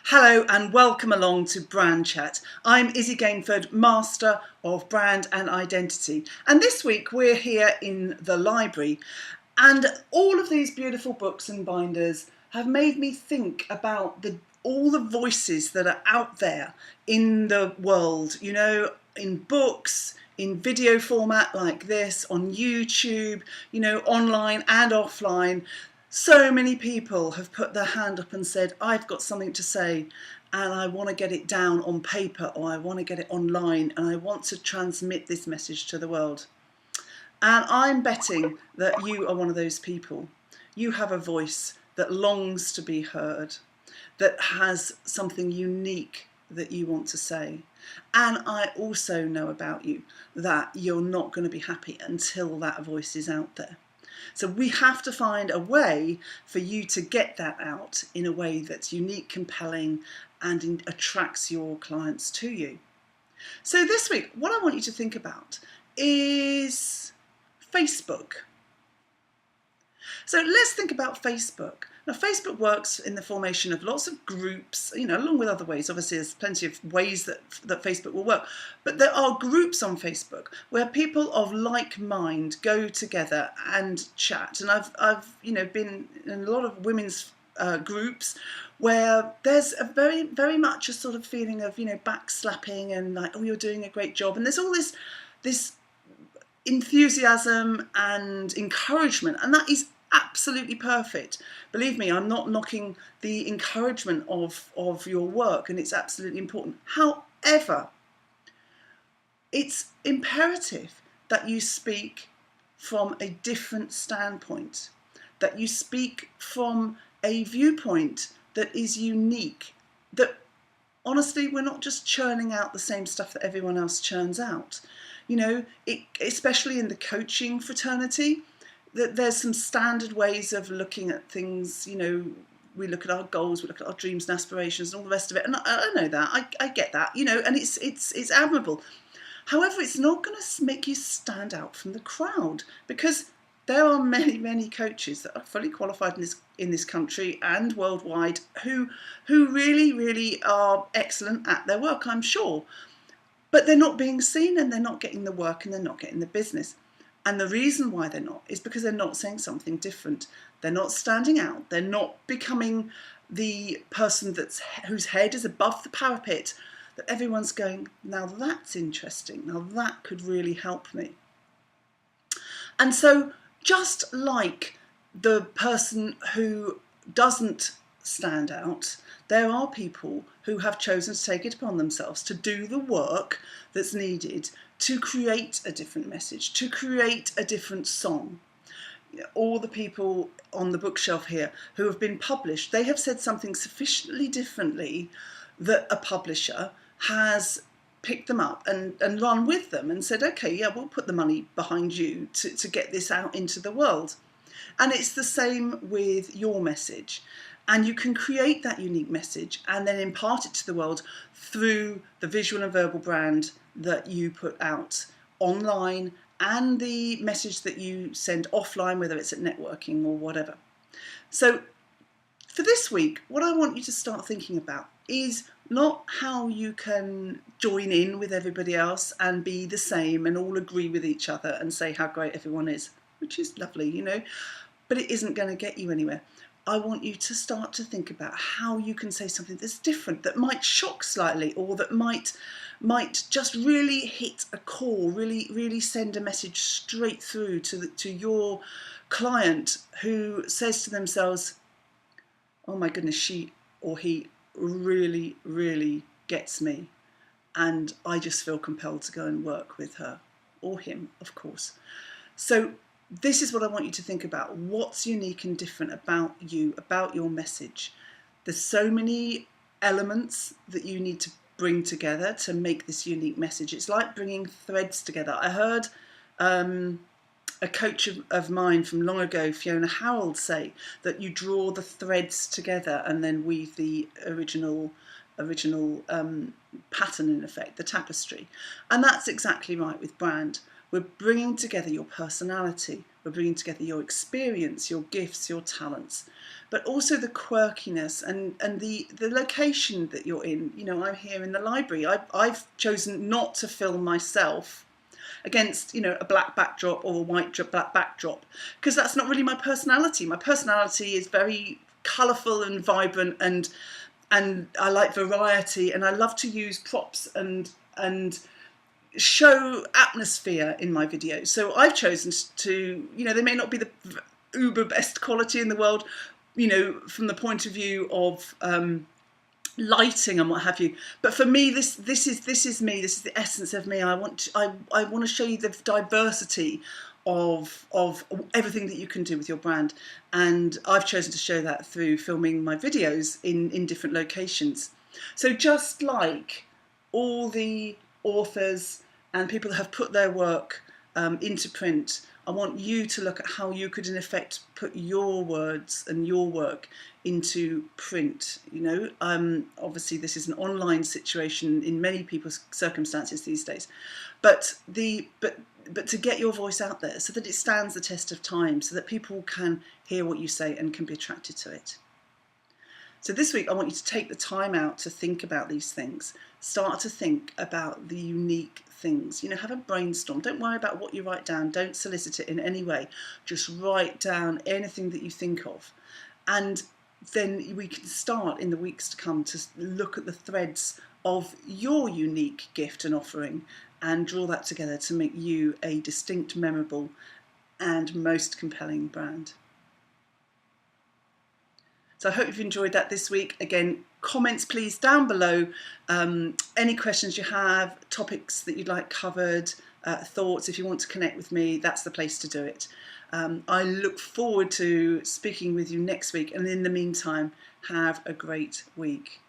Hello and welcome along to BrandChat. I'm Izzy Gainford, Master of Brand and Identity. And this week we're here in the library, and all of these beautiful books and binders have made me think about all the voices that are out there in the world, in books, in video format like this, on YouTube, online and offline. So many people have put their hand up and said, I've got something to say and I want to get it down on paper, or I want to get it online, and I want to transmit this message to the world. And I'm betting that you are one of those people. You have a voice that longs to be heard, that has something unique that you want to say. And I also know about you that you're not going to be happy until that voice is out there. So we have to find a way for you to get that out in a way that's unique, compelling, and attracts your clients to you. So this week, what I want you to think about is Facebook. So let's think about Facebook. Now, Facebook works in the formation of lots of groups, along with other ways. Obviously, there's plenty of ways that Facebook will work. But there are groups on Facebook where people of like mind go together and chat. And I've been in a lot of women's groups where there's a very, very much a sort of feeling of, backslapping and like, oh, you're doing a great job. And there's all this enthusiasm and encouragement, and that is absolutely perfect. Believe me, I'm not knocking the encouragement of your work, and it's absolutely important. However, it's imperative that you speak from a different standpoint, that you speak from a viewpoint that is unique, that honestly, we're not just churning out the same stuff that everyone else churns out. Especially in the coaching fraternity, that there's some standard ways of looking at things. We look at our goals, we look at our dreams and aspirations and all the rest of it. And I know that, I get that, and it's admirable. However, it's not going to make you stand out from the crowd, because there are many, many coaches that are fully qualified in this country and worldwide who really, really are excellent at their work, I'm sure. But they're not being seen, and they're not getting the work, and they're not getting the business. And the reason why they're not is because they're not saying something different. They're not standing out. They're not becoming the person whose head is above the parapet, that everyone's going, now that's interesting. Now that could really help me. And so just like the person who doesn't stand out, there are people who have chosen to take it upon themselves to do the work that's needed to create a different message, to create a different song. All the people on the bookshelf here who have been published, they have said something sufficiently differently that a publisher has picked them up and run with them and said, okay, yeah, we'll put the money behind you to get this out into the world. And it's the same with your message. And you can create that unique message and then impart it to the world through the visual and verbal brand that you put out online and the message that you send offline, whether it's at networking or whatever. So for this week, what I want you to start thinking about is not how you can join in with everybody else and be the same and all agree with each other and say how great everyone is, which is lovely, but it isn't going to get you anywhere. I want you to start to think about how you can say something that's different, that might shock slightly, or that might just really hit a core, really send a message straight through to your client, who says to themselves, oh my goodness, she or he really, really gets me, and I just feel compelled to go and work with her, or him, of course. So this is what I want you to think about. What's unique and different about you, about your message? There's so many elements that you need to bring together to make this unique message. It's like bringing threads together. I heard a coach of mine from long ago, Fiona Harold, say that you draw the threads together and then weave the original pattern, in effect, the tapestry. And that's exactly right with brand. We're bringing together your personality We're bringing together your experience, your gifts, your talents, but also the quirkiness and the location that you're in. You know, I'm here in the library. I've chosen not to film myself against, you know, a black backdrop or a white black backdrop, because that's not really my personality. My personality is very colourful and vibrant, and I like variety, and I love to use props and show atmosphere in my videos. So I've chosen to, you know, they may not be the uber best quality in the world, you know, from the point of view of lighting and what have you, but for me this is me. This is the essence of me. I want to show you the diversity of everything that you can do with your brand, and I've chosen to show that through filming my videos in different locations. So just like all the authors and people that have put their work into print, I want you to look at how you could in effect put your words and your work into print. You know, obviously this is an online situation in many people's circumstances these days, but to get your voice out there so that it stands the test of time, so that people can hear what you say and can be attracted to it. So this week I want you to take the time out to think about these things. Start to think about the unique things. You know, have a brainstorm. Don't worry about what you write down. Don't solicit it in any way. Just write down anything that you think of. And then we can start in the weeks to come to look at the threads of your unique gift and offering and draw that together to make you a distinct, memorable and most compelling brand. So I hope you've enjoyed that this week. Again, comments please down below. Any questions you have, topics that you'd like covered, thoughts. If you want to connect with me, that's the place to do it. I look forward to speaking with you next week, and in the meantime, have a great week.